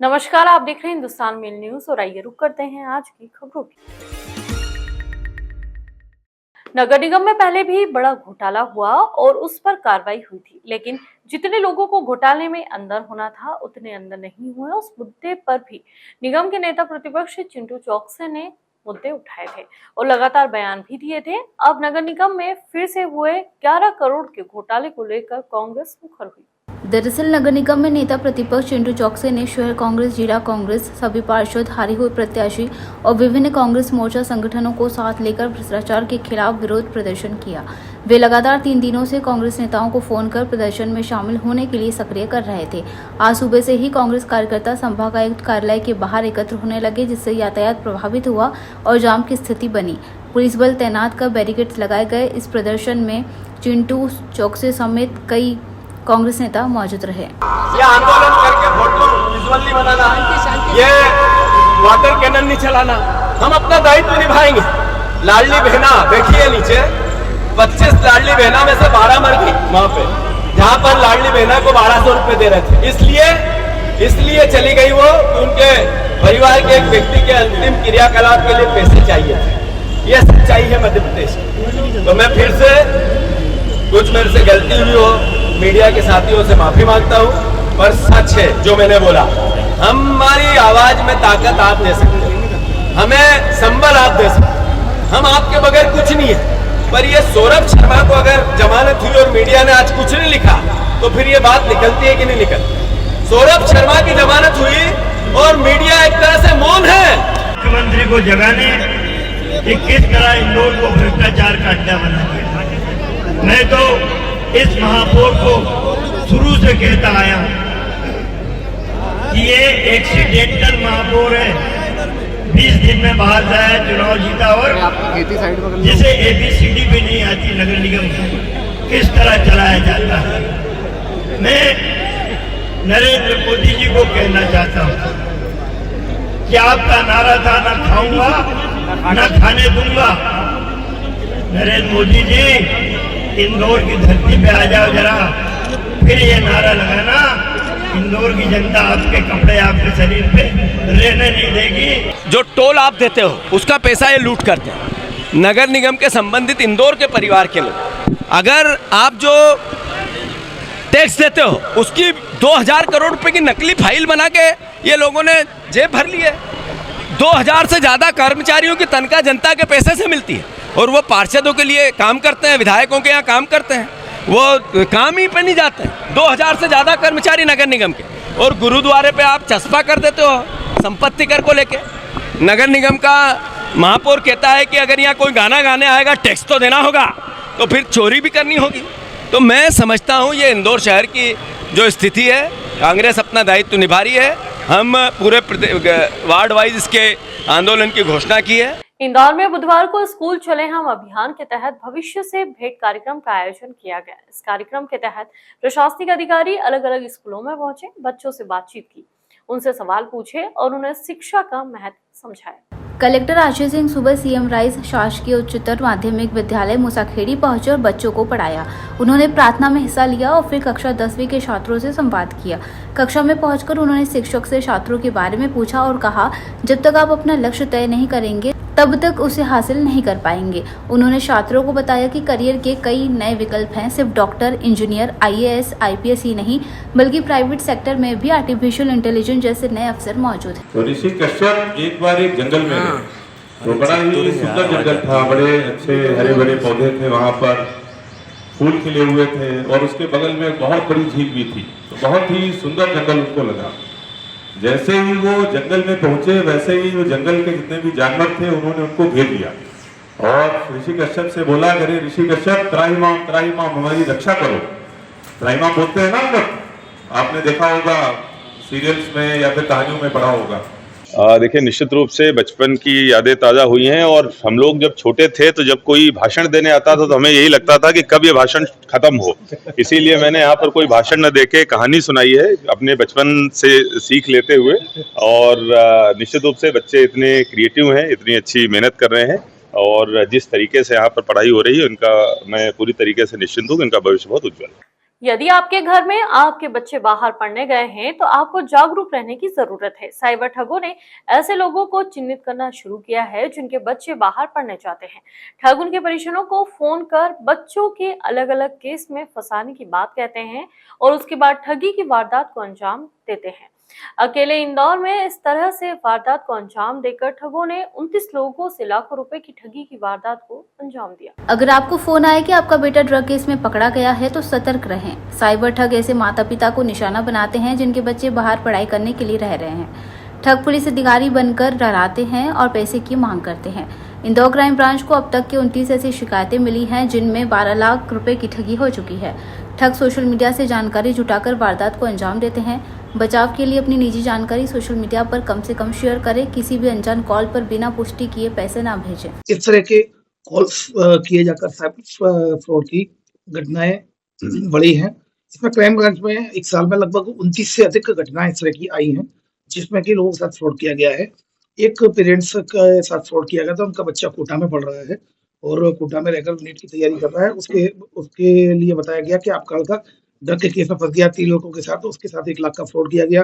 नमस्कार, आप देख रहे हैं हिंदुस्तान मेल न्यूज और आइए रुक करते हैं आज की खबरों की। नगर निगम में पहले भी बड़ा घोटाला हुआ और उस पर कार्रवाई हुई थी, लेकिन जितने लोगों को घोटाले में अंदर होना था उतने अंदर नहीं हुए। उस मुद्दे पर भी निगम के नेता प्रतिपक्ष चिंटू चौकसे ने मुद्दे उठाए थे और लगातार बयान भी दिए थे। अब नगर निगम में फिर से हुए 11 करोड़ के घोटाले को लेकर कांग्रेस मुखर हुई। दरअसल नगर निगम में नेता प्रतिपक्ष चिंटू चौकसे ने शहर कांग्रेस, जिला कांग्रेस, सभी पार्षद, हारे हुए प्रत्याशी और विभिन्न कांग्रेस मोर्चा संगठनों को साथ लेकर भ्रष्टाचार के खिलाफ विरोध प्रदर्शन किया। वे लगातार 3 दिनों से कांग्रेस नेताओं को फोन कर प्रदर्शन में शामिल होने के लिए सक्रिय कर रहे थे। आज सुबह से ही कांग्रेस कार्यकर्ता संभागायुक्त कार्यालय के बाहर एकत्र होने लगे, जिससे यातायात प्रभावित हुआ और जाम की स्थिति बनी। पुलिस बल तैनात कर बैरिकेड्स लगाए गए। इस प्रदर्शन में चिंटू चौकसे समेत कई कांग्रेस नेता मौजूद रहे। ये आंदोलन करके फोटो विजुअल नहीं बनाना, ये वाटर कैनन नहीं चलाना, हम अपना दायित्व निभाएंगे। लाडली बहना देखिए नीचे 25 लाडली बहना में से 12 मर गई वहां पे, जहां पर लाडली बहना को 1200 रुपए दे रहे थे। इसलिए चली गई वो, उनके परिवार के एक व्यक्ति के अंतिम क्रियाकलाप के लिए पैसे चाहिए थे। ये सच्चाई है मध्य प्रदेश की। तो मैं फिर से कुछ मेरे से गलती हुई हो, मीडिया के साथियों से माफी मांगता हूं, पर सच है जो मैंने बोला। हमारी आवाज में ताकत आप दे सकते हैं, हमें संबल आप दे सकते हैं, हम आपके बगैर कुछ नहीं है। पर ये सौरभ शर्मा को अगर जमानत हुई और मीडिया ने आज कुछ नहीं लिखा, तो फिर ये बात निकलती है कि नहीं निकलती? सौरभ शर्मा की जमानत हुई और मीडिया एक तरह से मौन है। मुख्यमंत्री को जगाने कि किस तरह इंदौर को भ्रष्टाचार का अड्डा बना दिया। मैं तो इस महापौर को शुरू से कहता आया हूं कि ये एक्सीडेंटल महापौर है, 20 दिन में बाहर जाए, चुनाव जीता और जिसे ABCD भी नहीं आती नगर निगम किस तरह चलाया जाता है। मैं नरेंद्र मोदी जी को कहना चाहता हूं कि आपका नारा था ना खाऊंगा ना खाने दूंगा। नरेंद्र मोदी जी, इंदौर की धरती पे आ जाओ जरा, फिर ये नारा लगाना, इंदौर की जनता आपके कपड़े आपके शरीर पे रहने नहीं देगी। जो टोल आप देते हो उसका पैसा ये लूट करते हैं नगर निगम के संबंधित इंदौर के परिवार के लोग। अगर आप जो टैक्स देते हो उसकी 2000 करोड़ रुपए की नकली फाइल बना के ये लोगों ने जेब भर ली है। 2000 से ज्यादा कर्मचारियों की तनख्वाह जनता के पैसे से मिलती है और वो पार्षदों के लिए काम करते हैं, विधायकों के यहाँ काम करते हैं, वो काम ही पे नहीं जाते हैं। 2000 से ज़्यादा कर्मचारी नगर निगम के, और गुरुद्वारे पे आप चस्पा कर देते हो संपत्ति कर को लेके। नगर निगम का महापौर कहता है कि अगर यहाँ कोई गाना गाने आएगा टैक्स तो देना होगा, तो फिर चोरी भी करनी होगी। तो मैं समझता हूँ ये इंदौर शहर की जो स्थिति है, कांग्रेस अपना दायित्व निभा रही है। हम पूरे वार्ड वाइज इसके आंदोलन की घोषणा की है। इंदौर में बुधवार को स्कूल चले हम अभियान के तहत भविष्य से भेंट कार्यक्रम का आयोजन किया गया। इस कार्यक्रम के तहत प्रशासनिक अधिकारी अलग अलग स्कूलों में पहुंचे, बच्चों से बातचीत की, उनसे सवाल पूछे और उन्हें शिक्षा का महत्व समझाया। कलेक्टर आशीष सिंह सुबह CM राइस शासकीय उच्चतर माध्यमिक विद्यालय मूसाखेड़ी पहुंचे और बच्चों को पढ़ाया। उन्होंने प्रार्थना में हिस्सा लिया और फिर कक्षा 10वीं के छात्रों से संवाद किया। कक्षा में पहुंचकर उन्होंने शिक्षक से छात्रों के बारे में पूछा और कहा, जब तक आप अपना लक्ष्य तय नहीं करेंगे तब तक उसे हासिल नहीं कर पाएंगे। उन्होंने छात्रों को बताया कि करियर के कई नए विकल्प हैं, सिर्फ डॉक्टर, इंजीनियर, IAS, IPS ही नहीं, बल्कि प्राइवेट सेक्टर में भी आर्टिफिशियल इंटेलिजेंस जैसे नए अवसर मौजूद हैं। तो ऋषि कश्यप एक बार एक जंगल में गए, तो बड़ा ही सुंदर जंगल था, बड़े अच्छे हरे भरे पौधे थे, वहाँ पर फूल खिले हुए थे और उसके बगल में बहुत बड़ी झील भी थी। तो बहुत ही सुंदर जंगल उनको लगा। जैसे ही वो जंगल में पहुंचे वैसे ही वो जंगल के जितने भी जानवर थे उन्होंने उनको घेर लिया और ऋषि कश्यप से बोला, अरे ऋषि कश्यप, त्राहिमाम हमारी रक्षा करो। त्राहिमाम बोलते हैं ना, आपने देखा होगा सीरियल्स में या फिर कहानियों में पढ़ा होगा। देखिए, निश्चित रूप से बचपन की यादें ताज़ा हुई हैं और हम लोग जब छोटे थे तो जब कोई भाषण देने आता था तो हमें यही लगता था कि कब ये भाषण खत्म हो। इसीलिए मैंने यहाँ पर कोई भाषण न देके कहानी सुनाई है अपने बचपन से सीख लेते हुए। और निश्चित रूप से बच्चे इतने क्रिएटिव हैं, इतनी अच्छी मेहनत कर रहे हैं और जिस तरीके से यहाँ पर पढ़ाई हो रही है उनका मैं पूरी तरीके से निश्चिंत हूँ कि उनका भविष्य बहुत उज्जवल है। यदि आपके घर में आपके बच्चे बाहर पढ़ने गए हैं तो आपको जागरूक रहने की जरूरत है। साइबर ठगों ने ऐसे लोगों को चिन्हित करना शुरू किया है जिनके बच्चे बाहर पढ़ने जाते हैं। ठग उनके परिजनों को फोन कर बच्चों के अलग अलग केस में फंसाने की बात कहते हैं और उसके बाद ठगी की वारदात को अंजाम देते हैं। अकेले इंदौर में इस तरह से वारदात को अंजाम देकर ठगों ने 29 लोगों से लाखों रुपए की ठगी की वारदात को अंजाम दिया। अगर आपको फोन आए कि आपका बेटा ड्रग केस में पकड़ा गया है तो सतर्क रहें। साइबर ठग ऐसे माता पिता को निशाना बनाते हैं जिनके बच्चे बाहर पढ़ाई करने के लिए रह रहे हैं। ठग पुलिस अधिकारी बनकर डराते हैं और पैसे की मांग करते हैं। इंदौर क्राइम ब्रांच को अब तक के 29 ऐसी शिकायतें मिली हैं जिनमें 12 लाख रुपए की ठगी हो चुकी है। ठग सोशल मीडिया से जानकारी जुटाकर वारदात को अंजाम देते हैं। बचाव के लिए अपनी निजी जानकारी सोशल मीडिया पर कम से कम शेयर करें। किसी भी अनजान कॉल पर बिना पुष्टि किए पैसे ना भेजें। इस तरह के कॉल्स किए जाकर साइबर फ्रॉड की घटनाएं बढ़ी हैं। इसमें क्राइम ब्रांच में एक साल में लगभग 29 से अधिक घटनाएं इस तरह की आई हैं जिसमें कि लोगों के साथ फ्रॉड किया गया है। एक पेरेंट्स के साथ फ्रॉड किया गया था। उनका बच्चा कोटा में पढ़ रहा है और कोटा में रहकर नीट की तैयारी कर रहा है। उसके लिए बताया गया कि आपका लड़का ड्रग के केस में फंस गया 3 लड़कों के साथ, तो उसके साथ 1 लाख का फ्रॉड किया गया।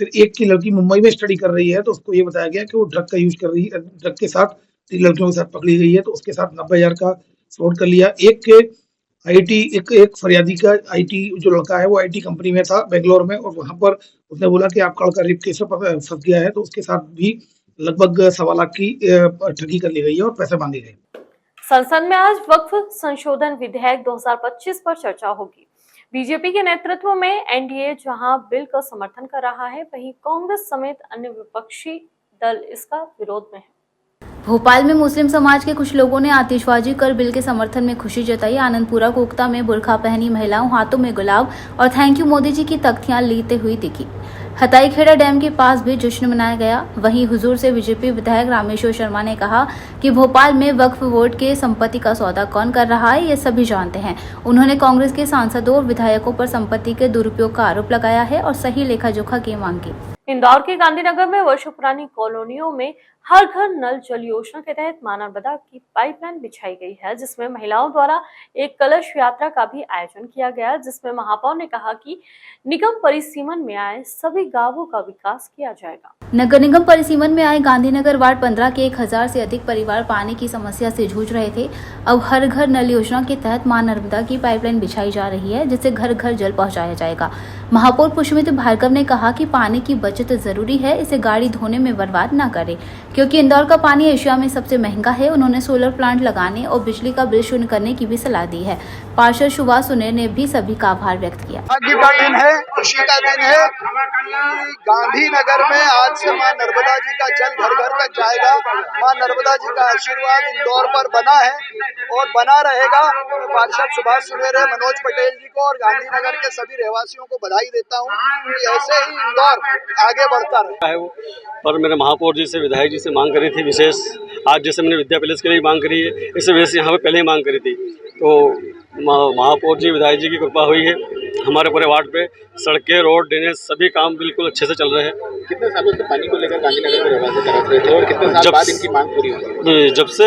फिर एक की लड़की मुंबई में स्टडी कर रही है तो उसको ये बताया गया कि वो ड्रग का यूज कर रही है, ड्रग के साथ 3 लड़कियों के साथ पकड़ी गई है तो उसके साथ 90,000 का फ्रॉड कर लिया। एक के आईटी एक फरियादी का आईटी जो लड़का है वो आईटी कंपनी में था बेंगलोर में और वहां पर उसने बोला कि आपका लड़का रेप केस में फंस गया है तो उसके साथ भी लगभग 1.25 लाख की ठगी कर ली गई है और पैसे मांगे गए। संसद में आज वक्फ संशोधन विधेयक 2025 पर चर्चा होगी। बीजेपी के नेतृत्व में एनडीए जहां बिल का समर्थन कर रहा है, वहीं कांग्रेस समेत अन्य विपक्षी दल इसका विरोध में है। भोपाल में मुस्लिम समाज के कुछ लोगों ने आतिशबाजी कर बिल के समर्थन में खुशी जताई। आनंदपुरा कोकता में बुर्खा पहनी महिलाओं हाथों में गुलाब और थैंक यू मोदी जी की तख्तियां लेते हुई दिखी। हताईखेड़ा डैम के पास भी जश्न मनाया गया। वहीं हुजूर से बीजेपी विधायक रामेश्वर शर्मा ने कहा कि भोपाल में वक्फ बोर्ड के संपत्ति का सौदा कौन कर रहा है ये सभी जानते हैं। उन्होंने कांग्रेस के सांसदों और विधायकों पर संपत्ति के दुरुपयोग का आरोप लगाया है और सही लेखा जोखा की मांग की। इंदौर के गांधीनगर में वर्षों पुरानी कॉलोनियों में हर घर नल जल योजना के तहत मां नर्मदा की पाइपलाइन बिछाई गई है, जिसमें महिलाओं द्वारा एक कलश यात्रा का भी आयोजन किया गया, जिसमें महापौर ने कहा कि निगम परिसीमन में आए सभी गांवों का विकास किया जाएगा। नगर निगम परिसीमन में आए गांधीनगर वार्ड 15 के 1000 से अधिक परिवार पानी की समस्या से जूझ रहे थे। अब हर घर नल योजना के तहत मां नर्मदा की पाइपलाइन बिछाई जा रही है, जिससे घर घर जल पहुंचाया जाएगा। महापौर पुष्पमित्र भार्गव ने कहा कि पानी की बचत जरूरी है, इसे गाड़ी धोने में बर्बाद न करें, क्योंकि इंदौर का पानी एशिया में सबसे महंगा है। उन्होंने सोलर प्लांट लगाने और बिजली का बिल शून्य करने की भी सलाह दी है। पार्षद सुभाष सुनेर ने भी सभी का आभार व्यक्त किया। दिन है, खुशी का दिन है कि गांधीनगर में आज से मां नर्मदा जी का जल घर घर तक जाएगा। मां नर्मदा जी का आशीर्वाद इंदौर पर बना है और बना रहेगा। मैं पार्षद सुभाष सुनेर, मनोज पटेल जी को और गांधीनगर के सभी रहवासियों को बधाई देता हूँ कि ऐसे ही इंदौर आगे बढ़ता रहे। पर मैंने महापौर जी से, विधायक जी से मांग करी थी विशेष। आज जैसे मैंने विद्या पैलेस के लिए मांग करी है, इस वजह से यहाँ पे पहले ही मांग करी थी। तो महापौर जी, विधायक जी की कृपा हुई है। हमारे पूरे वार्ड पे सड़कें, रोड, ड्रेनेज सभी काम बिल्कुल अच्छे से चल रहे हैं। कितने सालों से पानी को लेकर गांधीनगर में रहवासी तरस रहे थे और कितने साल बाद इनकी मांग पूरी हुई? जब से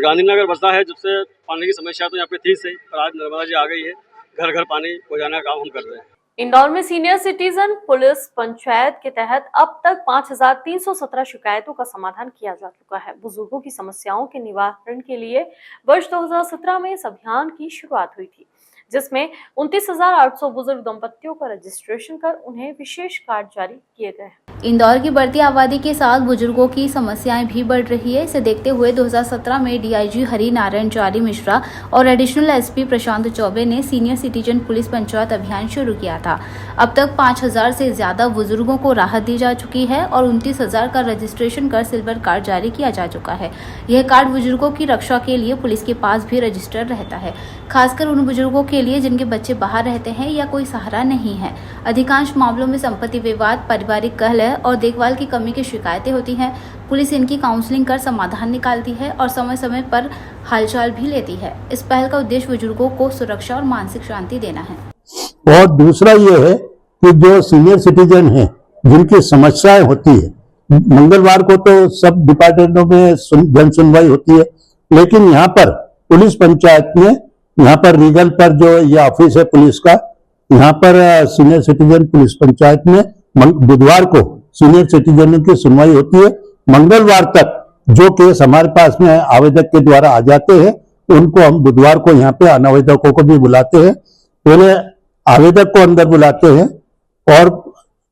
गांधीनगर बसा है, जब से पानी की समस्या तो यहाँ पे थी सही, पर आज नर्मदा जी आ गई है, घर घर पानी पहुँचाने का काम हम कर रहे हैं। इंदौर में सीनियर सिटीजन पुलिस पंचायत के तहत अब तक 5317 शिकायतों का समाधान किया जा चुका है। बुजुर्गों की समस्याओं के निवारण के लिए वर्ष 2017 में इस अभियान की शुरुआत हुई थी, जिसमें 29,800 बुजुर्ग दंपतियों का रजिस्ट्रेशन कर उन्हें विशेष कार्ड जारी किए गए हैं। इंदौर की बढ़ती आबादी के साथ बुजुर्गों की समस्याएं भी बढ़ रही है। इसे देखते हुए 2017 में डीआईजी हरि नारायण चारी मिश्रा और एडिशनल एसपी प्रशांत चौबे ने सीनियर सिटीजन पुलिस पंचायत अभियान शुरू किया था। अब तक 5000 से ज्यादा बुजुर्गों को राहत दी जा चुकी है और 29,000 का रजिस्ट्रेशन कर सिल्वर कार्ड जारी किया जा चुका है। यह कार्ड बुजुर्गों की रक्षा के लिए पुलिस के पास भी रजिस्टर रहता है, खासकर उन बुजुर्गों के लिए जिनके बच्चे बाहर रहते हैं या कोई सहारा नहीं है। अधिकांश मामलों में संपत्ति विवाद, पारिवारिक कलह और देखभाल की कमी की शिकायतें होती हैं। पुलिस इनकी काउंसलिंग कर समाधान निकालती है और समय समय पर हालचाल भी लेती है। इस पहल का उद्देश्य बुजुर्गों को सुरक्षा और मानसिक शांति देना है। और दूसरा ये है कि जो सीनियर सिटीजन हैं जिनकी समस्याएं होती है, मंगलवार को तो सब डिपार्टमेंटों में जन सुनवाई होती है, लेकिन यहाँ पर पुलिस पंचायत में, यहाँ पर रीगल पर जो ये ऑफिस है पुलिस का, यहाँ पर सीनियर सिटीजन पुलिस पंचायत में बुधवार को सीनियर सिटीजनों की सुनवाई होती है। मंगलवार तक जो केस हमारे पास में आवेदक के द्वारा आ जाते हैं उनको हम बुधवार को यहाँ पे अनावेदकों को भी बुलाते हैं। पहले आवेदक को अंदर बुलाते हैं और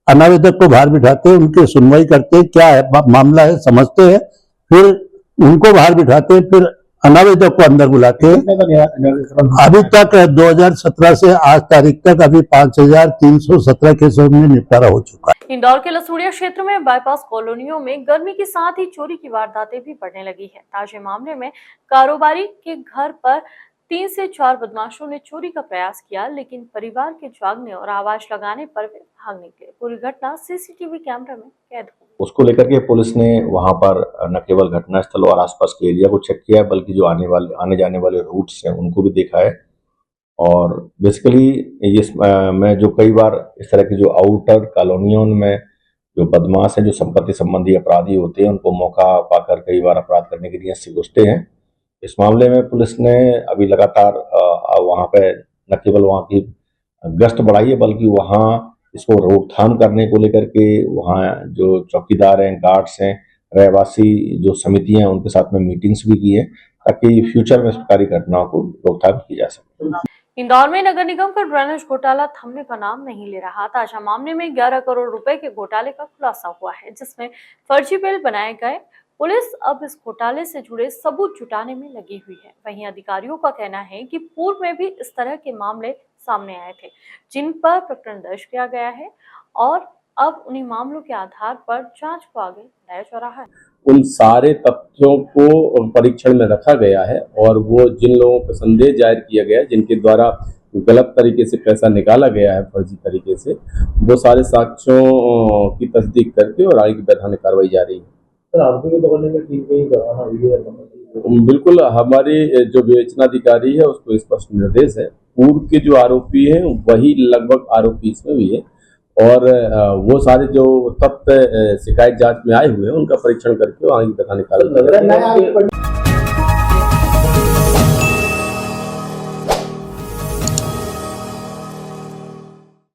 अनावेदक को बाहर बिठाते हैं, उनकी सुनवाई करते हैं, क्या है मामला है समझते हैं, फिर उनको बाहर बिठाते हैं, फिर अनावेदक को अंदर बुलाते हैं। अभी तक 2017 से आज तारीख तक अभी 5317 केसों में निपटारा हो चुका है। इंदौर के लसूड़िया क्षेत्र में बाईपास कॉलोनियों में गर्मी के साथ ही चोरी की वारदातें भी बढ़ने लगी है। ताजे मामले में कारोबारी के घर पर 3 से 4 बदमाशों ने चोरी का प्रयास किया, लेकिन परिवार के जागने और आवाज लगाने पर वे भाग निकले। पूरी घटना सीसीटीवी कैमरा में कैद हो गई। उसको लेकर के पुलिस ने वहां पर न केवल घटनास्थल और आसपास के एरिया को चेक किया है, बल्कि जो आने जाने वाले रूट्स हैं उनको भी देखा है। और बेसिकली ये मैं जो कई बार इस तरह के जो आउटर कॉलोनियों में जो बदमाश हैं, जो संपत्ति संबंधी अपराधी होते हैं, उनको मौका पाकर कई बार अपराध करने के लिए से घुसते हैं। इस मामले में पुलिस ने अभी लगातार वहां पे न केवल वहां की गश्त बढ़ाई है, बल्कि वहां इसको रोकथाम करने को लेकर के वहां जो चौकीदार हैं, गार्ड्स हैं, रहवासी जो समितियां हैं, उनके साथ में मीटिंग्स भी की है ताकि फ्यूचर में इस प्रकार की घटनाओं को रोकथाम की जा सके। इंदौर में नगर निगम का ड्रेनेज घोटाला थमने का नाम नहीं ले रहा। ताजा मामले में 11 करोड़ रुपए के घोटाले का खुलासा हुआ है, जिसमें फर्जी बिल बनाए गए। पुलिस अब इस घोटाले से जुड़े सबूत जुटाने में लगी हुई है। वहीं अधिकारियों का कहना है कि पूर्व में भी इस तरह के मामले सामने आए थे, जिन पर प्रकरण दर्ज किया गया है और अब उन्हीं मामलों के आधार पर जांच को आगे बढ़ाया जा रहा है। उन सारे तथ्यों को परीक्षण में रखा गया है और वो जिन लोगों पर संदेह जाहिर किया गया है, जिनके द्वारा गलत तरीके से पैसा निकाला गया है फर्जी तरीके से, वो सारे साक्ष्यों की तस्दीक करके और आगे की वैधानिक कार्रवाई जारी है। आरोपी के पकड़ने में ठीक नहीं करवाना हुई है। बिल्कुल, हमारे जो विवेचनाधिकारी है उसको स्पष्ट निर्देश है। पूर्व के जो आरोपी हैं वही लगभग आरोपी इसमें भी है और वो सारे जो तथ्य शिकायत जांच में आए हुए हैं उनका परीक्षण करके आगे वैधानिक कार्रवाई